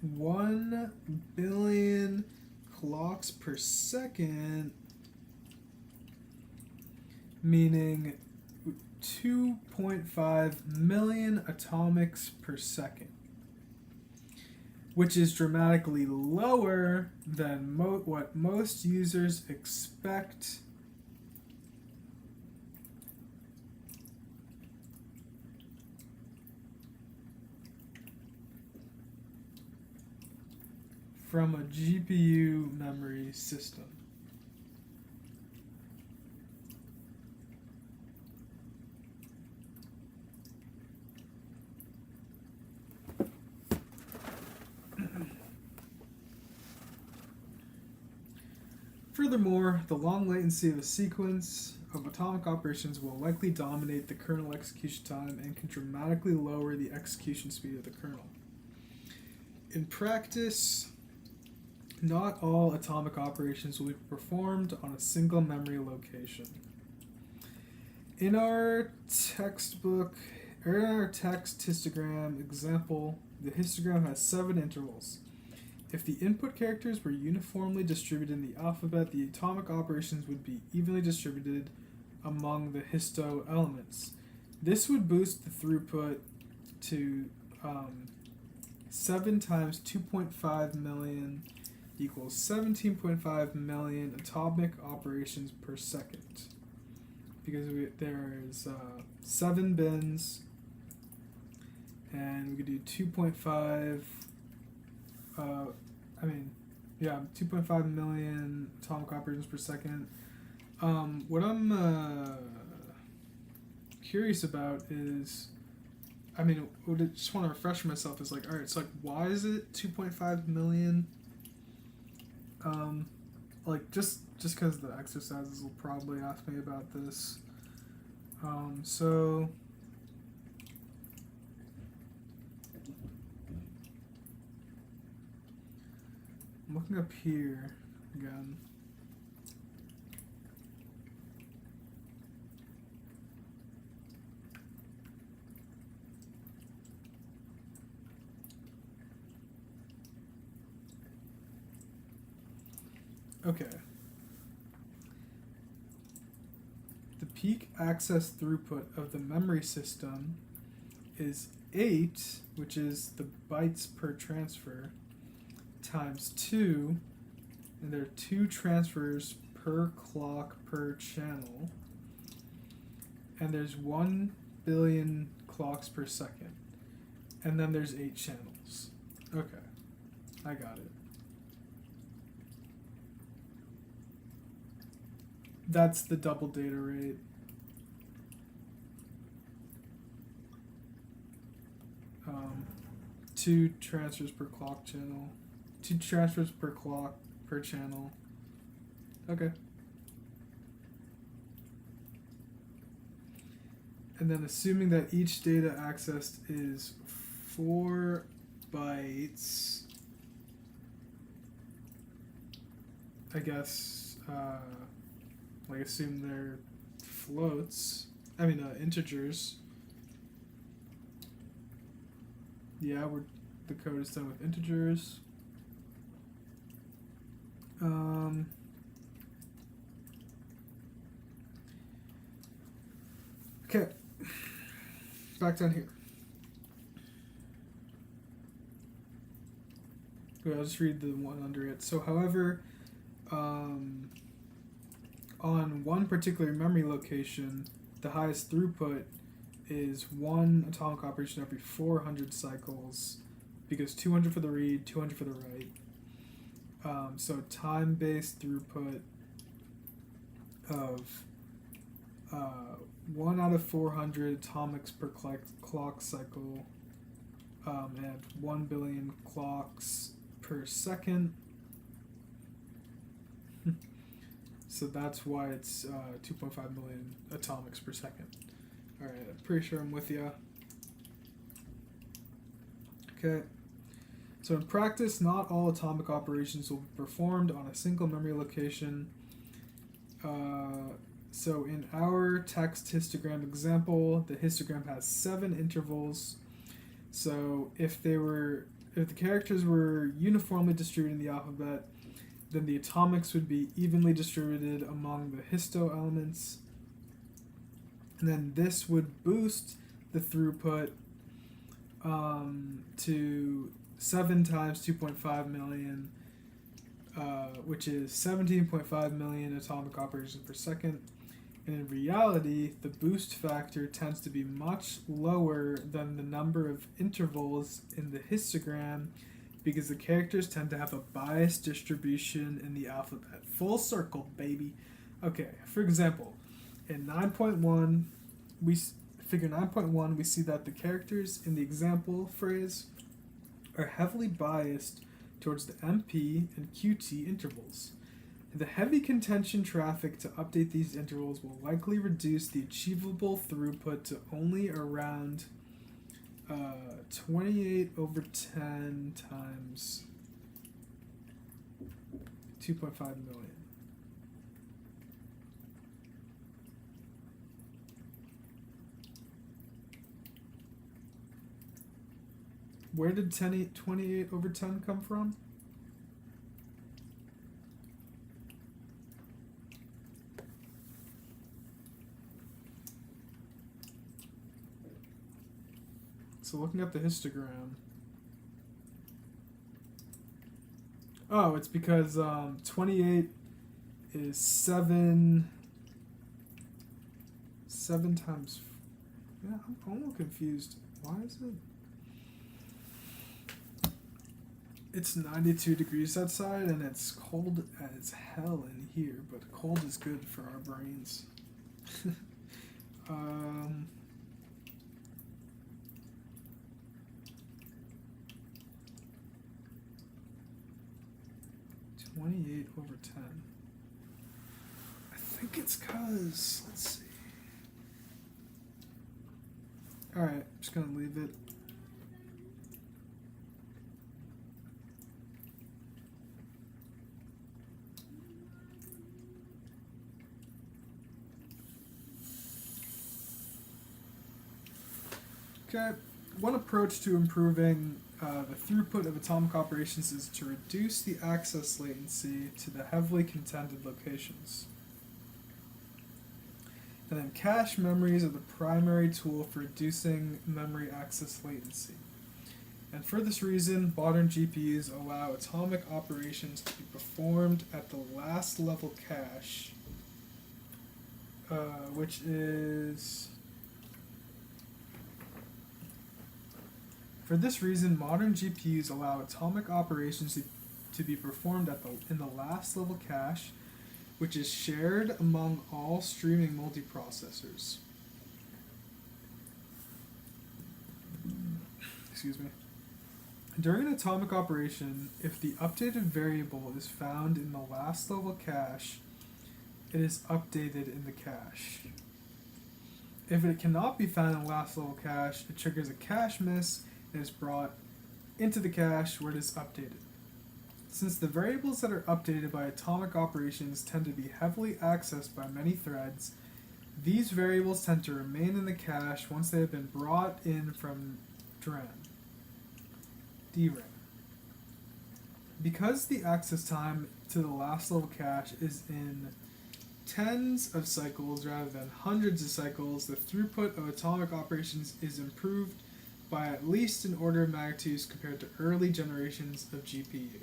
1 billion clocks per second, meaning 2.5 million atomics per second, which is dramatically lower than what most users expect from a GPU memory system. Furthermore, the long latency of a sequence of atomic operations will likely dominate the kernel execution time and can dramatically lower the execution speed of the kernel. In practice, not all atomic operations will be performed on a single memory location. In our textbook, or in our text histogram example, the histogram has 7 intervals. If the input characters were uniformly distributed in the alphabet, the atomic operations would be evenly distributed among the histo elements. This would boost the throughput to 7 times 2.5 million equals 17.5 million atomic operations per second. Because there's 7 bins, and we could do 2.5. 2.5 million atomic operations per second. What I'm curious about is, I just want to refresh myself. Is like, all right, so like, why is it 2.5 million? Just because the exercises will probably ask me about this. So. I'm looking up here again. Okay. The peak access throughput of the memory system is 8, which is the bytes per transfer, times 2, and there are 2 transfers per clock per channel, and there's 1 billion clocks per second, and then there's 8 channels. Okay, I got it. That's the double data rate. Two transfers per clock channel. 2 transfers per clock per channel. Okay. And then assuming that each data accessed is 4 bytes, I guess, assume they're floats. Integers. Yeah, the code is done with integers. Okay, back down here. Okay, I'll just read the one under it. So, however, on one particular memory location, the highest throughput is one atomic operation every 400 cycles, because 200 for the read, 200 for the write. So time-based throughput of 1 out of 400 atomics per clock cycle, and 1 billion clocks per second. So that's why it's 2.5 million atomics per second. Alright, I'm pretty sure I'm with you. Okay. So in practice, not all atomic operations will be performed on a single memory location. So in our text histogram example, the histogram has 7 intervals. So if the characters were uniformly distributed in the alphabet, then the atomics would be evenly distributed among the histo elements. And then this would boost the throughput to 7 times 2.5 million, which is 17.5 million atomic operations per second. And in reality, the boost factor tends to be much lower than the number of intervals in the histogram, because the characters tend to have a biased distribution in the alphabet. Full circle, baby. Okay, for example, in 9.1, figure 9.1, we see that the characters in the example phrase are heavily biased towards the MP and QT intervals. The heavy contention traffic to update these intervals will likely reduce the achievable throughput to only around 28 over 10 times 2.5 million. Where did 28 over 10 come from? So looking at the histogram. Oh, it's because 28 is 7 times. Yeah, I'm a little confused. Why is it? It's 92 degrees outside and it's cold as hell in here, but cold is good for our brains. 28 over 10. I think it's cause, let's see. Alright, I'm just gonna leave it. Okay, one approach to improving the throughput of atomic operations is to reduce the access latency to the heavily contended locations. And then cache memories are the primary tool for reducing memory access latency. And for this reason, modern GPUs allow atomic operations to be performed at the last level cache, which is... For this reason, modern GPUs allow atomic operations to be performed in the last level cache, which is shared among all streaming multiprocessors. Excuse me. During an atomic operation, if the updated variable is found in the last level cache, it is updated in the cache. If it cannot be found in the last level cache, it triggers a cache miss and is brought into the cache where it is updated. Since the variables that are updated by atomic operations tend to be heavily accessed by many threads, these variables tend to remain in the cache once they have been brought in from DRAM. Because the access time to the last level cache is in tens of cycles rather than hundreds of cycles, the throughput of atomic operations is improved by at least an order of magnitude compared to early generations of GPU.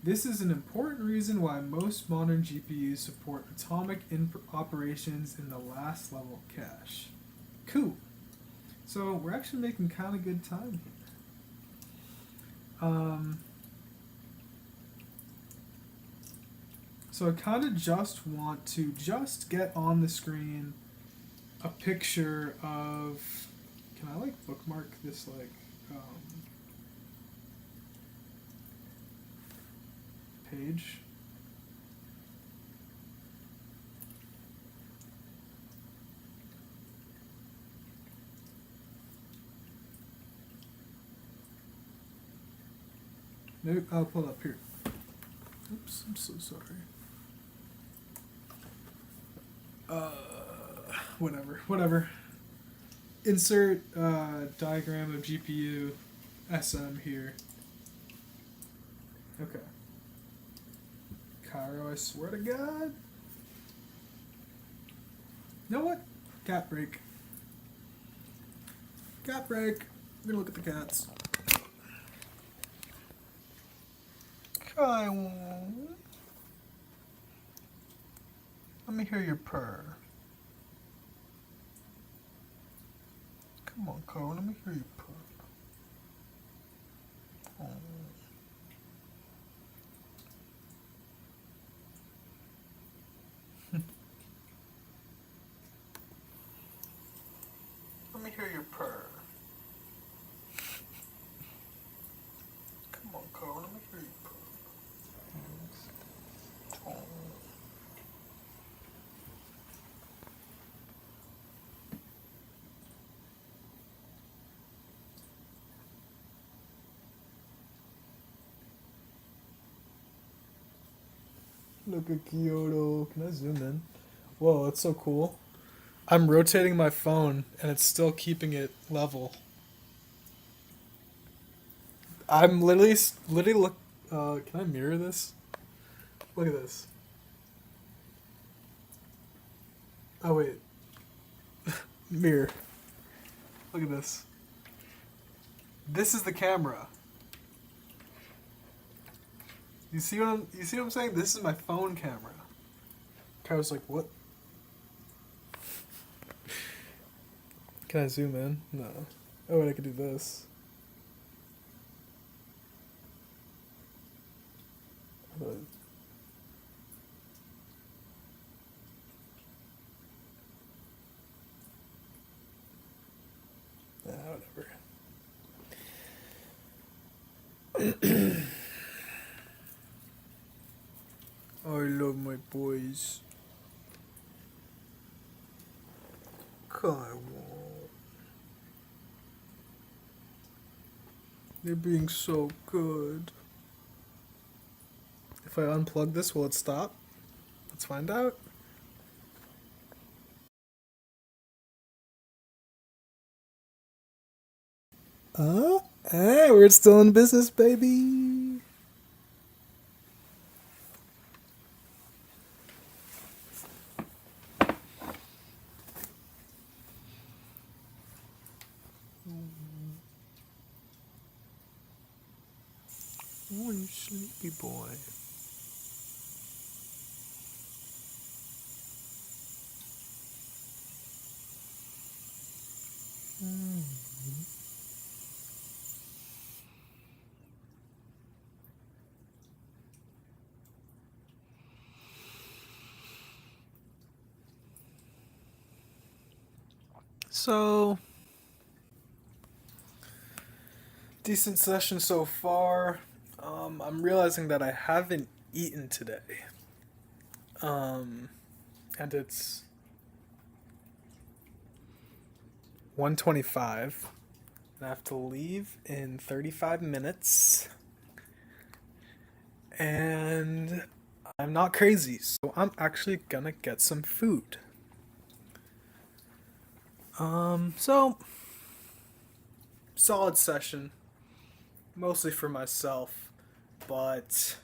This is an important reason why most modern GPUs support atomic operations in the last level cache. Cool. So we're actually making kind of good time here. So I kind of just want to just get on the screen a picture of. Can I like bookmark this page? Maybe I'll pull it up here. Oops, I'm so sorry. Whatever. Insert diagram of GPU SM here. Okay. Cairo, I swear to God. You know what? Cat break. Cat break. We're gonna look at the cats. Cairo. Let me hear your purr. Come on, Cairo, let me hear your purr. Oh. Let me hear your purr. Come on, Cairo, let me hear your purr. Oh. Look at Kyoto. Can I zoom in? Whoa, that's so cool. I'm rotating my phone and it's still keeping it level. I'm literally look. Can I mirror this? Look at this. Oh wait. Mirror. Look at this. This is the camera. You see what I'm saying? This is my phone camera. I was like, what? Can I zoom in? No. Oh wait, I could do this. Whatever. I love my boys. Come on. They're being so good. If I unplug this, will it stop? Let's find out. Hey, we're still in business, baby. Oh, you sleepy boy. So, decent session so far. I'm realizing that I haven't eaten today. And it's 1:25. And I have to leave in 35 minutes. And I'm not crazy, so I'm actually gonna get some food. So solid session, mostly for myself, but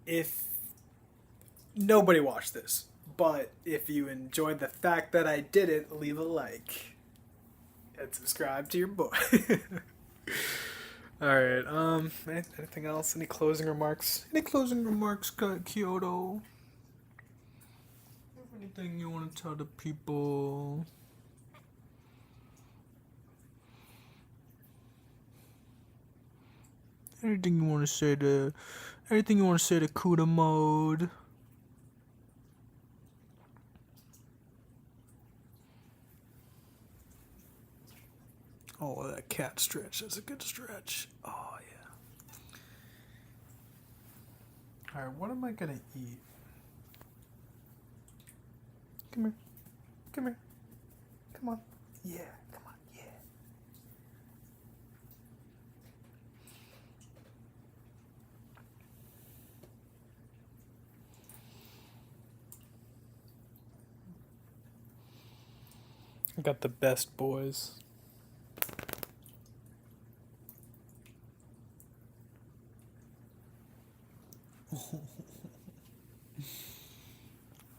if nobody watched this, but if you enjoyed the fact that I did it, leave a like and subscribe to your boy. Alright, anything else? Any closing remarks? Any closing remarks, Kyoto? Anything you want to tell the people? Anything you want to say to Kuda Mode? Oh, that cat stretch. That's a good stretch. Oh, yeah. Alright, what am I gonna eat? Come here. Come here. Come on. Yeah, come on. Yeah. I got the best boys.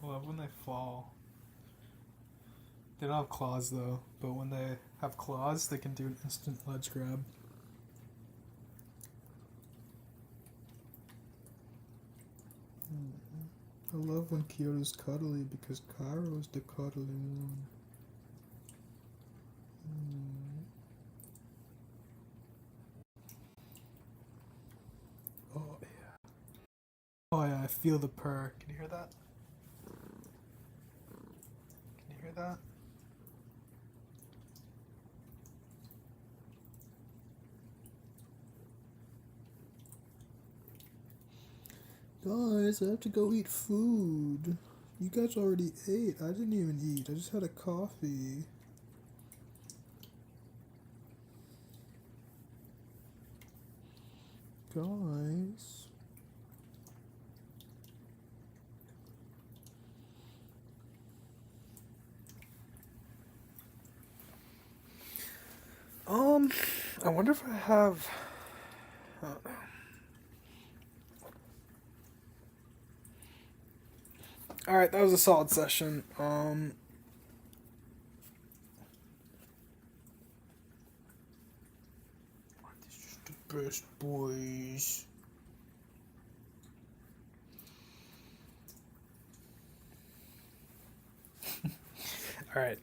I love when they fall. They don't have claws though, but when they have claws, they can do an instant ledge grab. I love when Kyoto's cuddly because Kairo's the cuddly one. Oh yeah. Oh yeah, I feel the purr. Can you hear that? Can you hear that? Guys, I have to go eat food. You guys already ate. I didn't even eat. I just had a coffee. Guys. I wonder if I have. I don't know. All right, that was a solid session. These just the best boys. All right.